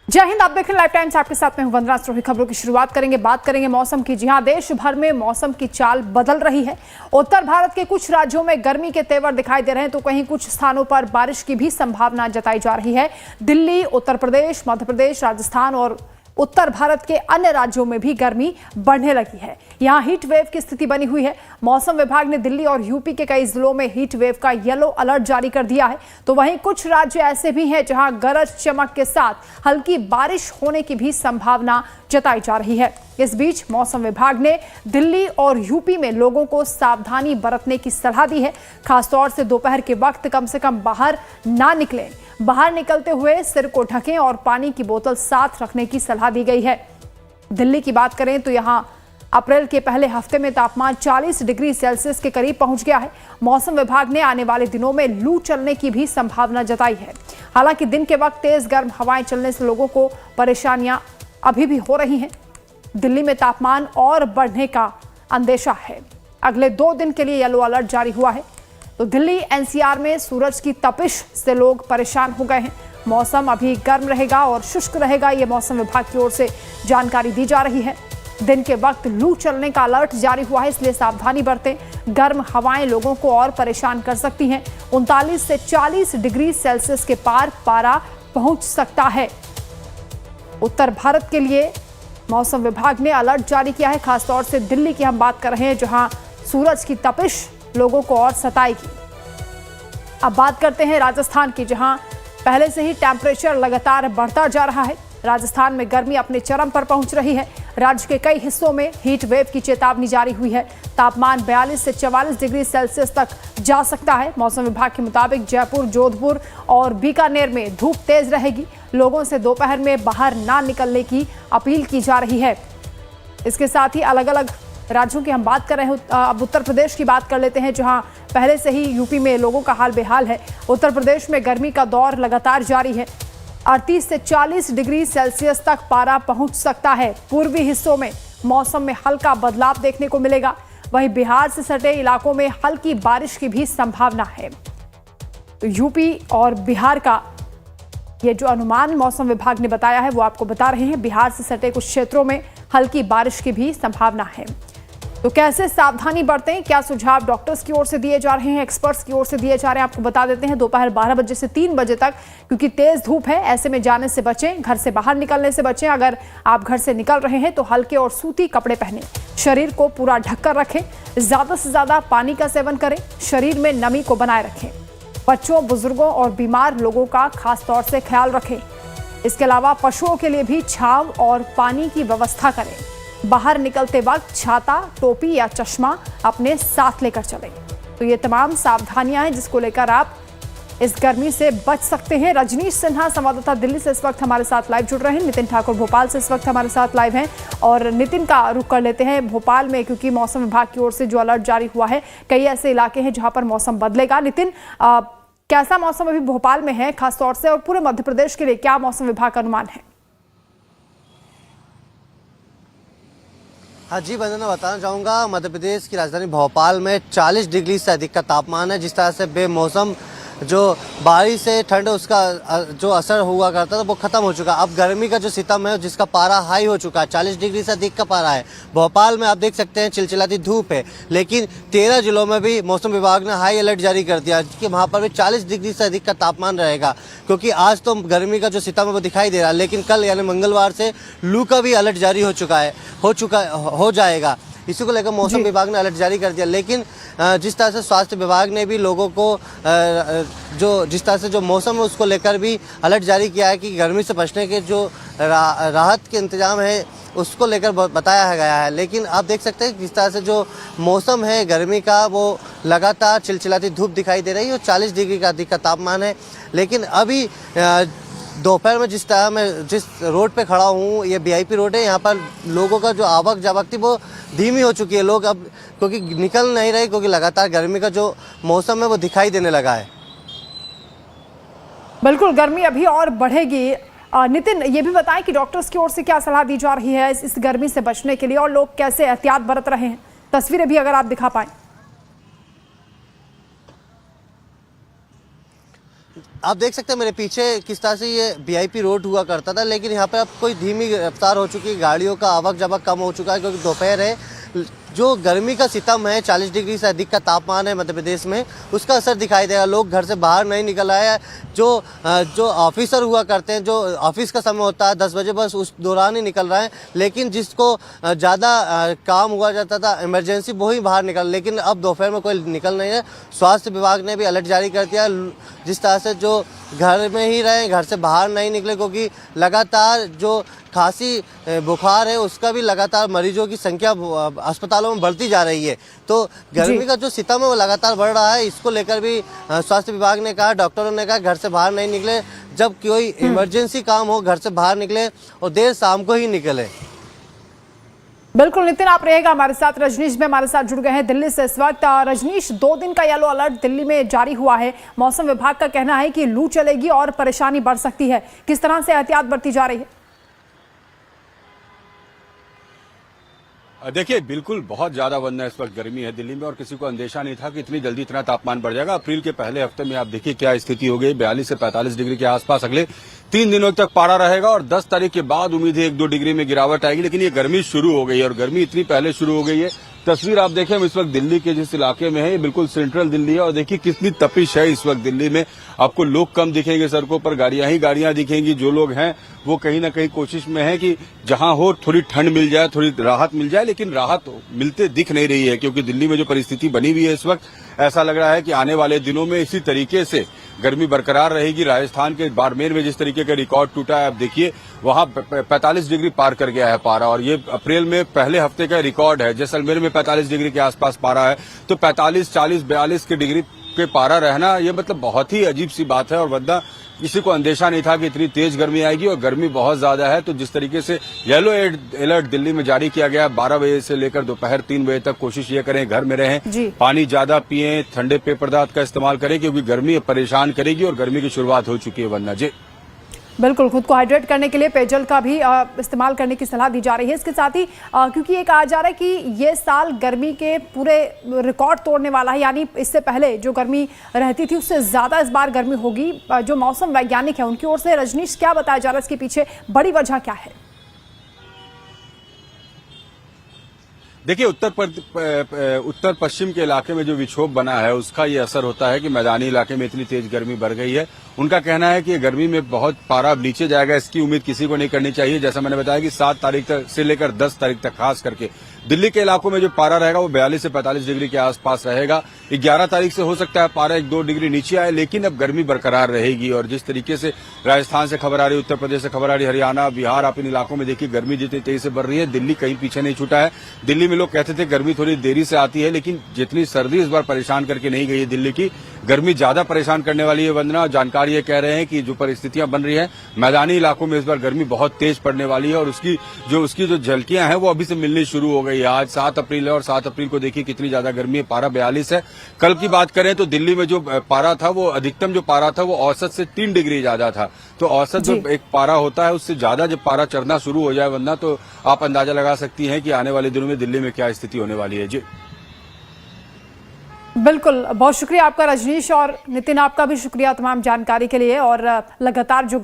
जय हिंद। आप देख रहे हैं लाइव टाइम्स, आपके साथ में हूं वंदना स्रोही। खबरों की शुरुआत करेंगे, बात करेंगे मौसम की। जी हां, देश भर में मौसम की चाल बदल रही है। उत्तर भारत के कुछ राज्यों में गर्मी के तेवर दिखाई दे रहे हैं, तो कहीं कुछ स्थानों पर बारिश की भी संभावना जताई जा रही है। दिल्ली, उत्तर प्रदेश, मध्य प्रदेश, राजस्थान और उत्तर भारत के अन्य राज्यों में भी गर्मी बढ़ने लगी है। यहां हीट वेव की स्थिति बनी हुई है। मौसम विभाग ने दिल्ली और यूपी के कई जिलों में हीट वेव का येलो अलर्ट जारी कर दिया है। तो वहीं कुछ राज्य ऐसे भी हैं जहां गरज चमक के साथ हल्की बारिश होने की भी संभावना जताई जा रही है। इस बीच मौसम विभाग ने दिल्ली और यूपी में लोगों को सावधानी बरतने की सलाह दी है। खासतौर से दोपहर के वक्त कम से कम बाहर ना निकलें। बाहर निकलते हुए सिर को ढकें और पानी की बोतल साथ रखने की सलाह दी गई है। दिल्ली की बात करें तो यहां अप्रैल के पहले हफ्ते में तापमान 40 डिग्री सेल्सियस के करीब पहुंच गया है। मौसम विभाग ने आने वाले दिनों में लू चलने की भी संभावना जताई है। हालांकि दिन के वक्त तेज गर्म हवाएं चलने से लोगों को परेशानियां अभी भी हो रही हैं। दिल्ली में तापमान और बढ़ने का अंदेशा है। अगले 2 दिन के लिए येलो अलर्ट जारी हुआ है। तो दिल्ली एनसीआर में सूरज की तपिश से लोग परेशान हो गए हैं। मौसम अभी गर्म रहेगा और शुष्क रहेगा, ये मौसम विभाग की ओर से जानकारी दी जा रही है। दिन के वक्त लू चलने का अलर्ट जारी हुआ है, इसलिए सावधानी बरतें। गर्म हवाएं लोगों को और परेशान कर सकती हैं। 39 से 40 डिग्री सेल्सियस के पार पारा पहुंच सकता है। उत्तर भारत के लिए मौसम विभाग ने अलर्ट जारी किया है। खासतौर से दिल्ली की हम बात कर रहे हैं, जहां सूरज की तपिश लोगों को और सताएगी। अब बात करते हैं राजस्थान की, जहां पहले से ही टेम्परेचर लगातार बढ़ता जा रहा है। राजस्थान में गर्मी अपने चरम पर पहुंच रही है। राज्य के कई हिस्सों में हीट वेव की चेतावनी जारी हुई है। तापमान 42 से 44 डिग्री सेल्सियस तक जा सकता है। मौसम विभाग के मुताबिक जयपुर, जोधपुर और बीकानेर में धूप तेज रहेगी। लोगों से दोपहर में बाहर ना निकलने की अपील की जा रही है। इसके साथ ही अलग अलग राज्यों की हम बात कर रहे हैं। अब उत्तर प्रदेश की बात कर लेते हैं, जहां पहले से ही यूपी में लोगों का हाल बेहाल है। उत्तर प्रदेश में गर्मी का दौर लगातार जारी है। 38 से 40 डिग्री सेल्सियस तक पारा पहुंच सकता है। पूर्वी हिस्सों में मौसम में हल्का बदलाव देखने को मिलेगा। वहीं बिहार से सटे इलाकों में हल्की बारिश की भी संभावना है। तो यूपी और बिहार का ये जो अनुमान मौसम विभाग ने बताया है, वो आपको बता रहे हैं। बिहार से सटे कुछ क्षेत्रों में हल्की बारिश की भी संभावना है। तो कैसे सावधानी बरतें, क्या सुझाव डॉक्टर्स की ओर से दिए जा रहे हैं, एक्सपर्ट्स की ओर से दिए जा रहे हैं, आपको बता देते हैं। दोपहर 12 बजे से 3 बजे तक, क्योंकि तेज धूप है, ऐसे में जाने से बचें, घर से बाहर निकलने से बचें। अगर आप घर से निकल रहे हैं तो हल्के और सूती कपड़े पहनें। शरीर को पूरा ढककर रखें। ज्यादा से ज्यादा पानी का सेवन करें। शरीर में नमी को बनाए रखें। बच्चों, बुजुर्गों और बीमार लोगों का खास तौर से ख्याल रखें। इसके अलावा पशुओं के लिए भी छांव और पानी की व्यवस्था करें। बाहर निकलते वक्त छाता, टोपी या चश्मा अपने साथ लेकर चलें। तो ये तमाम सावधानियां हैं जिसको लेकर आप इस गर्मी से बच सकते हैं। रजनीश सिन्हा संवाददाता दिल्ली से इस वक्त हमारे साथ लाइव जुड़ रहे हैं। नितिन ठाकुर भोपाल से इस वक्त हमारे साथ लाइव हैं। और नितिन का रुख कर लेते हैं भोपाल में, क्योंकि मौसम विभाग की ओर से जो अलर्ट जारी हुआ है, कई ऐसे इलाके हैं जहां पर मौसम बदलेगा। नितिन, कैसा मौसम अभी भोपाल में है खासतौर से, और पूरे मध्य प्रदेश के लिए क्या मौसम विभाग का अनुमान है? हाँ जी वंदना, बताना चाहूँगा मध्य प्रदेश की राजधानी भोपाल में 40 डिग्री से अधिक का तापमान है। जिस तरह से बेमौसम जो बारिश से ठंड उसका जो असर हुआ करता था वो खत्म हो चुका है। अब गर्मी का जो सितम है जिसका पारा हाई हो चुका है, 40 डिग्री से अधिक का पारा है। भोपाल में आप देख सकते हैं चिलचिलाती धूप है, लेकिन 13 जिलों में भी मौसम विभाग ने हाई अलर्ट जारी कर दिया कि वहाँ पर भी 40 डिग्री से अधिक का तापमान रहेगा। क्योंकि आज तो गर्मी का जो सितम है वो दिखाई दे रहा है, लेकिन कल यानी मंगलवार से लू का भी अलर्ट जारी हो जाएगा। इसी को लेकर मौसम विभाग ने अलर्ट जारी कर दिया। लेकिन जिस तरह से स्वास्थ्य विभाग ने भी लोगों को जिस तरह से जो मौसम है उसको लेकर भी अलर्ट जारी किया है कि गर्मी से बचने के जो राहत के इंतजाम है उसको लेकर बताया गया है। लेकिन आप देख सकते हैं जिस तरह से जो मौसम है गर्मी का, वो लगातार चिलचिलाती धूप दिखाई दे रही है और 40 डिग्री का अधिक का तापमान है। लेकिन अभी दोपहर में जिस रोड पे खड़ा हूँ, ये वीआईपी रोड है, यहाँ पर लोगों का जो आवक जावक थी वो धीमी हो चुकी है। लोग अब क्योंकि निकल नहीं रहे, क्योंकि लगातार गर्मी का जो मौसम है वो दिखाई देने लगा है। बिल्कुल, गर्मी अभी और बढ़ेगी। नितिन, ये भी बताएं कि डॉक्टर्स की ओर से क्या सलाह दी जा रही है इस गर्मी से बचने के लिए, और लोग कैसे एहतियात बरत रहे हैं, तस्वीरें भी अगर आप दिखा पाएं। आप देख सकते हैं मेरे पीछे किस तरह से ये वीआईपी रोड हुआ करता था, लेकिन यहाँ पे अब कोई धीमी रफ्तार हो चुकी है, गाड़ियों का आवक जावक कम हो चुका है क्योंकि दोपहर है। जो गर्मी का सितम है, 40 डिग्री से अधिक का तापमान है मध्य प्रदेश में, उसका असर दिखाई देगा। लोग घर से बाहर नहीं निकल आए हैं। जो ऑफिसर हुआ करते हैं, जो ऑफिस का समय होता है 10 बजे, बस उस दौरान ही निकल रहे हैं। लेकिन जिसको ज़्यादा काम हुआ जाता था, इमरजेंसी, वो ही बाहर निकल, लेकिन अब दोपहर में कोई निकल नहीं है। स्वास्थ्य विभाग ने भी अलर्ट जारी कर दिया, जिस तरह से जो घर में ही रहें, घर से बाहर नहीं निकले, क्योंकि लगातार जो खांसी बुखार है उसका भी लगातार मरीजों की संख्या अस्पतालों में बढ़ती जा रही है। तो गर्मी का जो सितम है वो लगातार बढ़ रहा है। इसको लेकर भी स्वास्थ्य विभाग ने कहा, डॉक्टरों ने कहा घर से बाहर नहीं निकले, जब कोई इमरजेंसी काम हो घर से बाहर निकले और देर शाम को ही निकले। बिल्कुल नितिन, आप रहेगा हमारे साथ। रजनीश भी हमारे साथ जुड़ गए हैं दिल्ली से इस वक्त। रजनीश, 2 दिन का येलो अलर्ट दिल्ली में जारी हुआ है। मौसम विभाग का कहना है कि लू चलेगी और परेशानी बढ़ सकती है। किस तरह से एहतियात बरती जा रही है? देखिए, बिल्कुल बहुत ज्यादा वरना इस वक्त गर्मी है दिल्ली में, और किसी को अंदेशा नहीं था कि इतनी जल्दी इतना तापमान बढ़ जाएगा। अप्रैल के पहले हफ्ते में आप देखिए क्या स्थिति हो गई, 42 से 45 डिग्री के आसपास अगले 3 दिनों तक पारा रहेगा, और 10 तारीख के बाद उम्मीद है 1-2 डिग्री में गिरावट आएगी। लेकिन ये गर्मी शुरू हो गई है, और गर्मी इतनी पहले शुरू हो गई है। तस्वीर आप देखें, हम इस वक्त दिल्ली के जिस इलाके में है, ये बिल्कुल सेंट्रल दिल्ली है, और देखिए कितनी तपिश है इस वक्त दिल्ली में। आपको लोग कम दिखेंगे सड़कों पर, गाड़ियां ही गाड़ियां दिखेंगी। जो लोग हैं वो कहीं ना कहीं कोशिश में है कि जहां हो थोड़ी ठंड मिल जाए, थोड़ी राहत मिल जाए, लेकिन राहत मिलते दिख नहीं रही है, क्योंकि दिल्ली में जो परिस्थिति बनी हुई है इस वक्त, ऐसा लग रहा है कि आने वाले दिनों में इसी तरीके से गर्मी बरकरार रहेगी। राजस्थान के बाड़मेर में जिस तरीके का रिकॉर्ड टूटा है, आप देखिए वहां 45 डिग्री पार कर गया है पारा, और ये अप्रैल में पहले हफ्ते का रिकॉर्ड है। जैसलमेर में 45 डिग्री के आसपास पारा है, तो 45, 40, 42 के डिग्री पे पारा रहना, ये मतलब बहुत ही अजीब सी बात है। और वरना किसी को अंदेशा नहीं था कि इतनी तेज गर्मी आएगी, और गर्मी बहुत ज्यादा है। तो जिस तरीके से येलो अलर्ट दिल्ली में जारी किया गया है, 12 बजे से लेकर दोपहर 3 बजे तक, कोशिश ये करें घर में रहें, पानी ज्यादा पिएं, ठंडे पेय पदार्थ का इस्तेमाल करें, क्योंकि गर्मी परेशान करेगी और गर्मी की शुरुआत हो चुकी है। वरना जी बिल्कुल, खुद को हाइड्रेट करने के लिए पेयजल का भी इस्तेमाल करने की सलाह दी जा रही है। इसके साथ ही क्योंकि ये कहा जा रहा है कि ये साल गर्मी के पूरे रिकॉर्ड तोड़ने वाला है, यानी इससे पहले जो गर्मी रहती थी उससे ज़्यादा इस बार गर्मी होगी। जो मौसम वैज्ञानिक है उनकी ओर से रजनीश क्या बताया जा रहा है, इसके पीछे बड़ी वजह क्या है? देखिए, उत्तर पश्चिम के इलाके में जो विक्षोभ बना है उसका ये असर होता है कि मैदानी इलाके में इतनी तेज गर्मी बढ़ गई है। उनका कहना है कि ये गर्मी में बहुत पारा नीचे जाएगा, इसकी उम्मीद किसी को नहीं करनी चाहिए। जैसा मैंने बताया कि 7 तारीख तक से लेकर 10 तारीख तक खास करके दिल्ली के इलाकों में जो पारा रहेगा वो 42 से 45 डिग्री के आसपास रहेगा। 11 तारीख से हो सकता है पारा 1-2 डिग्री नीचे आए, लेकिन अब गर्मी बरकरार रहेगी। और जिस तरीके से राजस्थान से खबर आ रही है, उत्तर प्रदेश से खबर आ रही है, हरियाणा, बिहार, आप इन इलाकों में देखिए गर्मी जितनी तेजी से बढ़ रही है, दिल्ली कहीं पीछे नहीं छूटा है। दिल्ली में लोग कहते थे गर्मी थोड़ी देरी से आती है, लेकिन जितनी सर्दी इस बार परेशान करके नहीं गई है दिल्ली की, गर्मी ज्यादा परेशान करने वाली है। वंदना, जानकारी ये कह रहे हैं कि जो परिस्थितियां बन रही है मैदानी इलाकों में, इस बार गर्मी बहुत तेज पड़ने वाली है, और उसकी जो झलकियां हैं वो अभी से मिलनी शुरू हो गई है। आज 7 अप्रैल है, और 7 अप्रैल को देखिए कितनी ज्यादा गर्मी है, पारा 42 है। कल की बात करें तो दिल्ली में जो पारा था, वो अधिकतम जो पारा था वो औसत से 3 डिग्री ज्यादा था। तो औसत जो एक पारा होता है उससे ज्यादा जब पारा चढ़ना शुरू हो जाए वरना, तो आप अंदाजा लगा सकती हैं कि आने वाले दिनों में दिल्ली में क्या स्थिति होने वाली है। जी बिल्कुल, बहुत शुक्रिया आपका रजनीश, और नितिन आपका भी शुक्रिया तमाम जानकारी के लिए। और लगातार जो